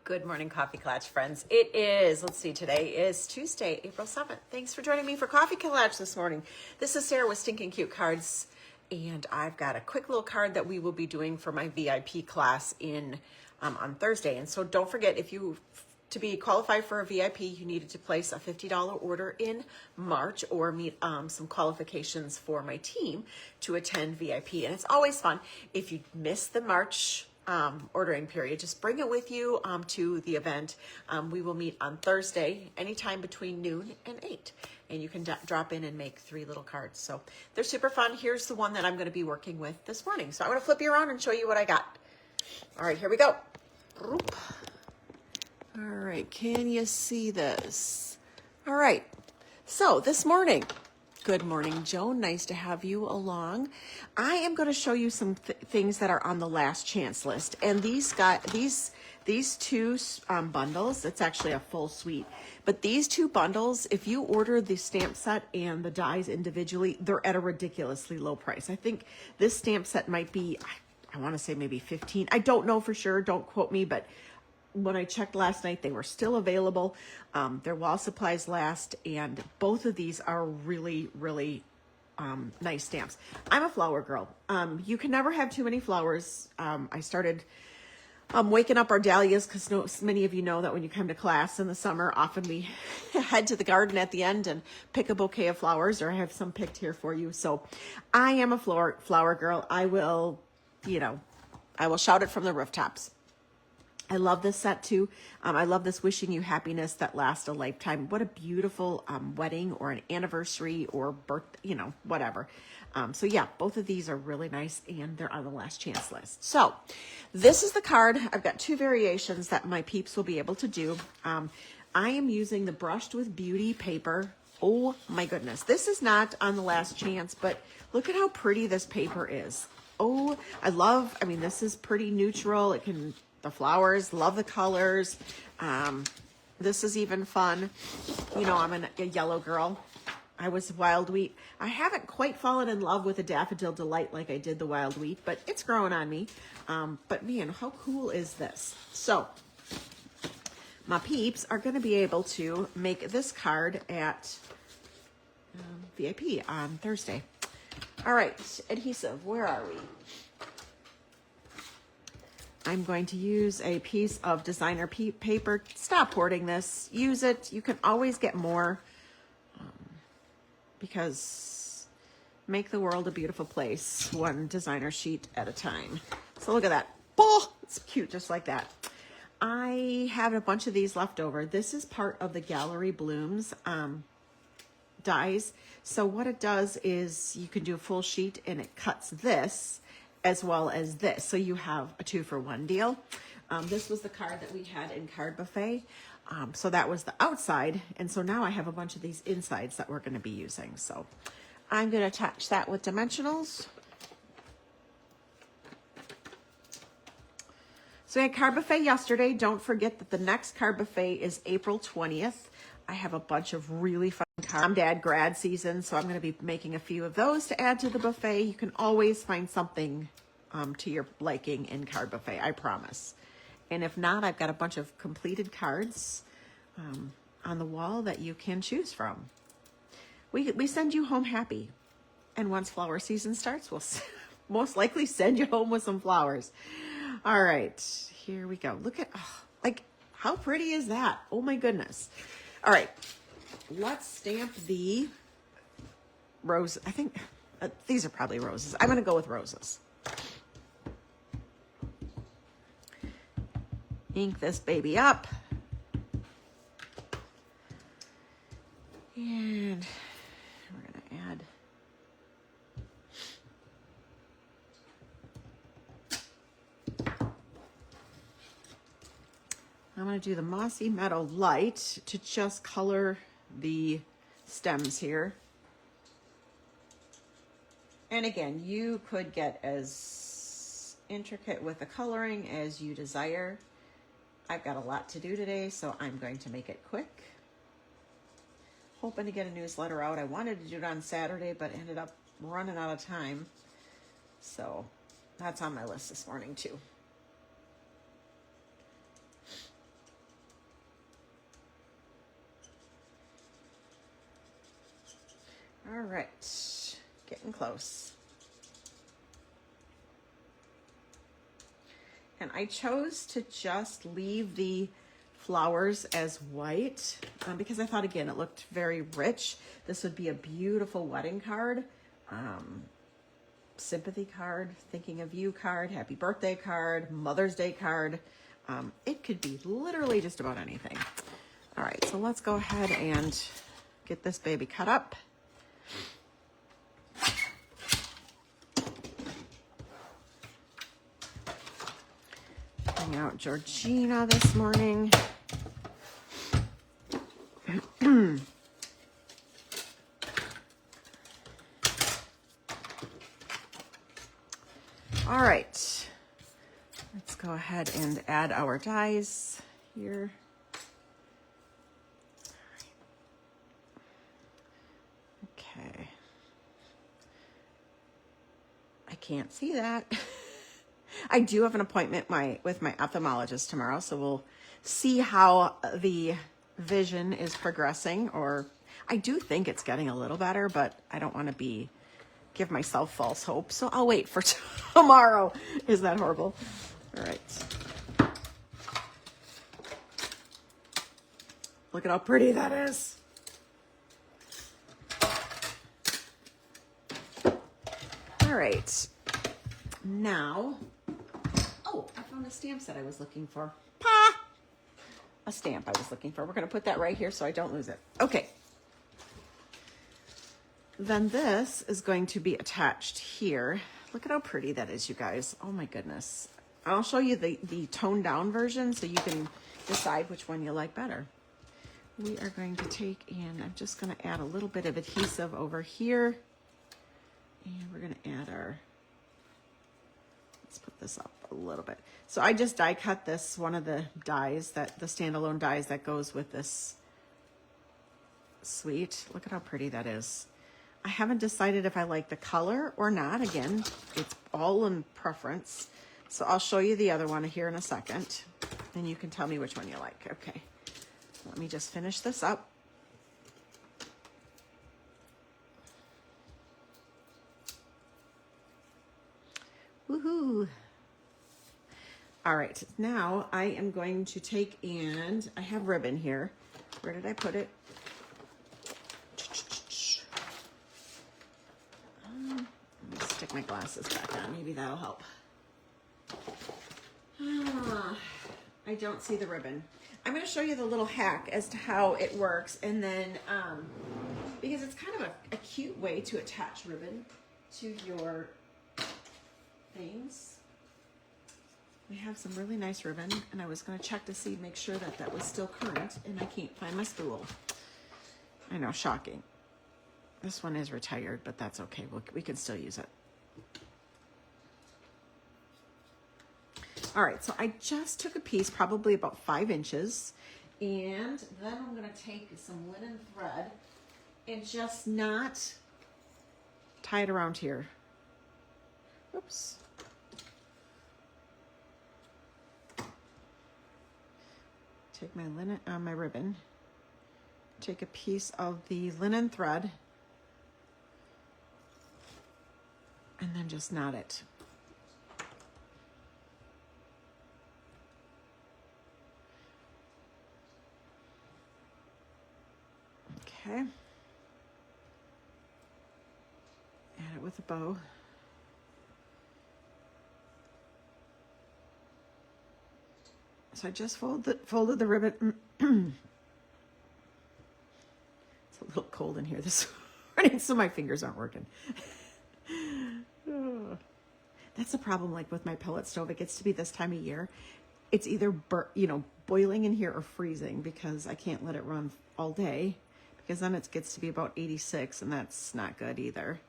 Good morning, Coffee Klatsch friends. It is, let's see, today is Tuesday, April 7th. Thanks for joining me for Coffee Klatsch this morning. This is Sarah with Stinkincutecards, and I've got a quick little card that we will be doing for my VIP class on Thursday. And so don't forget, to be qualified for a VIP, you needed to place a $50 order in March or meet some qualifications for my team to attend VIP. And it's always fun. If you miss the March ordering period, just bring it with you to the event. We will meet on Thursday, anytime between noon and 8. And you can drop in and make 3 little cards. So they're super fun. Here's the one that I'm going to be working with this morning. So I'm going to flip you around and show you what I got. All right, here we go. All right, can you see this? All right, so this morning, good morning, Joan. Nice to have you along. I am going to show you some things that are on the last chance list. And these two bundles, it's actually a full suite, but these 2 bundles, if you order the stamp set and the dies individually, they're at a ridiculously low price. I think this stamp set might be, I want to say maybe 15. I don't know for sure. Don't quote me, but when I checked last night, they were still available. They're while supplies last, and both of these are really, really nice stamps. I'm a flower girl. You can never have too many flowers. I started waking up our dahlias because many of you know that when you come to class in the summer, often we head to the garden at the end and pick a bouquet of flowers, or I have some picked here for you. So I am a flower girl. I will shout it from the rooftops. I love this set too. I love this wishing you happiness that lasts a lifetime. What a beautiful wedding or an anniversary or birth, whatever. So yeah, both of these are really nice and they're on the last chance list. So this is the card. I've got 2 variations that my peeps will be able to do. I am using the Brushed with Beauty paper. Oh my goodness. This is not on the last chance, but look at how pretty this paper is. Oh, this is pretty neutral. The flowers, love the colors. This is even fun. I'm a yellow girl. I was wild wheat. I haven't quite fallen in love with a Daffodil Delight like I did the wild wheat, but it's growing on me. But man, how cool is this? So my peeps are going to be able to make this card at VIP on Thursday. All right, adhesive, where are we? I'm going to use a piece of designer paper. Stop hoarding this. Use it. You can always get more because make the world a beautiful place, one designer sheet at a time. So look at that. Oh, it's cute just like that. I have a bunch of these left over. This is part of the Gallery Blooms dies. So what it does is you can do a full sheet and it cuts this as well as this. So you have a 2-for-1 deal. This was the card that we had in Card Buffet. So that was the outside. And so now I have a bunch of these insides that we're going to be using. So I'm going to attach that with dimensionals. So we had Card Buffet yesterday. Don't forget that the next Card Buffet is April 20th. I have a bunch of really fun cards. I'm Dad grad season, so I'm going to be making a few of those to add to the buffet. You can always find something to your liking in Card Buffet, I promise. And if not, I've got a bunch of completed cards on the wall that you can choose from. We send you home happy. And once flower season starts, we'll most likely send you home with some flowers. All right, here we go. Look at, how pretty is that? Oh my goodness. All right, let's stamp the rose. I think these are probably roses. I'm going to go with roses. Ink this baby up. And we're going to add I'm going to do the Mossy Meadow Light to just color the stems here. And again, you could get as intricate with the coloring as you desire. I've got a lot to do today, so I'm going to make it quick. Hoping to get a newsletter out. I wanted to do it on Saturday, but ended up running out of time. So that's on my list this morning too. All right, getting close. And I chose to just leave the flowers as white because I thought, again, it looked very rich. This would be a beautiful wedding card, sympathy card, thinking of you card, happy birthday card, Mother's Day card. It could be literally just about anything. All right, so let's go ahead and get this baby cut up. Bring out Georgina this morning. All right, let's go ahead and add our dies here. Okay. I can't see that. I do have an appointment with my ophthalmologist tomorrow, so we'll see how the vision is progressing, or I do think it's getting a little better, but I don't want to give myself false hope, so I'll wait for tomorrow. Is that horrible? All right. Look at how pretty that is. All right. Now, oh, I found a stamp set I was looking for. A stamp I was looking for. We're going to put that right here so I don't lose it. Okay. Then this is going to be attached here. Look at how pretty that is, you guys. Oh my goodness. I'll show you the toned down version so you can decide which one you like better. We are going to take in, I'm just going to add a little bit of adhesive over here. And we're going to add let's put this up a little bit. So I just die cut this, one of the dies, the standalone dies that goes with this suite. Look at how pretty that is. I haven't decided if I like the color or not. Again, it's all in preference. So I'll show you the other one here in a second, and you can tell me which one you like. Okay, let me just finish this up. Woohoo! All right, now I am going to take and I have ribbon here. Where did I put it? Let me stick my glasses back on. Maybe that'll help. I don't see the ribbon. I'm going to show you the little hack as to how it works, and then because it's kind of a cute way to attach ribbon to your things. We have some really nice ribbon, and I was going to check to make sure that was still current, and I can't find my spool. I know, shocking. This one is retired, but that's okay. We can still use it. All right, so I just took a piece, probably about 5 inches, and then I'm going to take some linen thread and just not tie it around here. Oops. Take my linen, my ribbon, take a piece of the linen thread, and then just knot it. Okay. Add it with a bow. So I just folded the ribbon. It's a little cold in here this morning, so my fingers aren't working. That's the problem, like with my pellet stove. It gets to be this time of year. It's either boiling in here or freezing, because I can't let it run all day, because then it gets to be about 86, and that's not good either.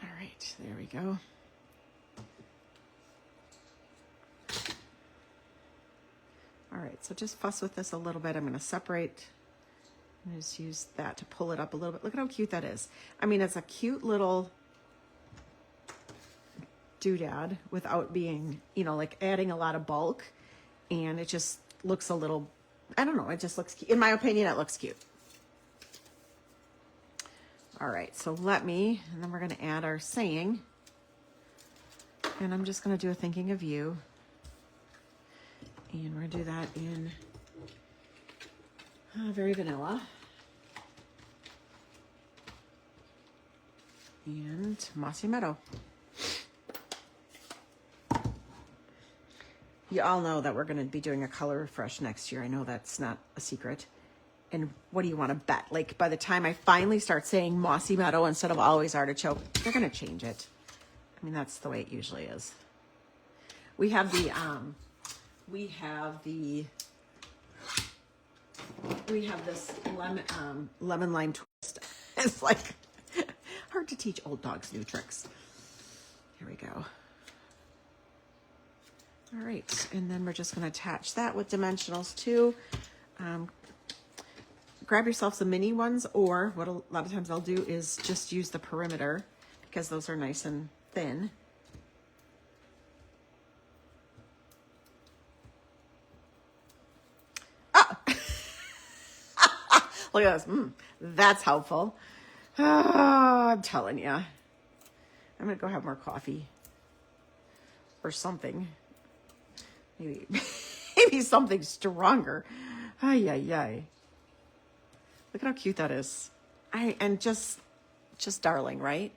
All right, there we go. All right, so just fuss with this a little bit. I'm going to separate and just use that to pull it up a little bit. Look at how cute that is. I mean, it's a cute little doodad without being, like adding a lot of bulk. And it just looks a little, I don't know, it just looks cute. In my opinion, it looks cute. All right, so and then we're going to add our saying. And I'm just going to do a thinking of you. And we're going to do that in very vanilla. And Mossy Meadow. You all know that we're going to be doing a color refresh next year. I know that's not a secret. And what do you want to bet? Like, by the time I finally start saying Mossy Meadow instead of Always Artichoke, they're going to change it. I mean, that's the way it usually is. We have this lemon lime twist. It's like hard to teach old dogs new tricks. Here we go. All right, and then we're just going to attach that with dimensionals too. Grab yourself some mini ones, or what a lot of times I'll do is just use the perimeter because those are nice and thin. Ah! Look at this. That's helpful. Oh, I'm telling you. I'm going to go have more coffee or something. Maybe something stronger. Ay, ay, ay. Look at how cute that is. And just darling, right?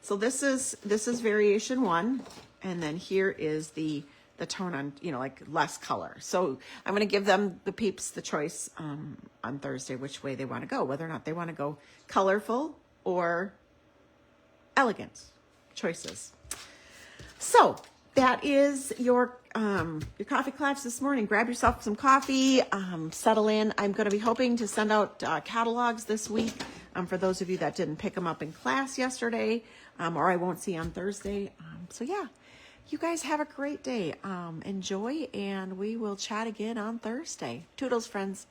So this is variation 1, and then here is the tone on, like less color. So I'm going to give them, the peeps, the choice on Thursday which way they want to go, whether or not they want to go colorful or elegant choices. So that is your coffee Klatsch this morning. Grab yourself some coffee, settle in. I'm going to be hoping to send out catalogs this week for those of you that didn't pick them up in class yesterday, or I won't see on Thursday. So yeah, you guys have a great day. Enjoy, and we will chat again on Thursday. Toodles, friends.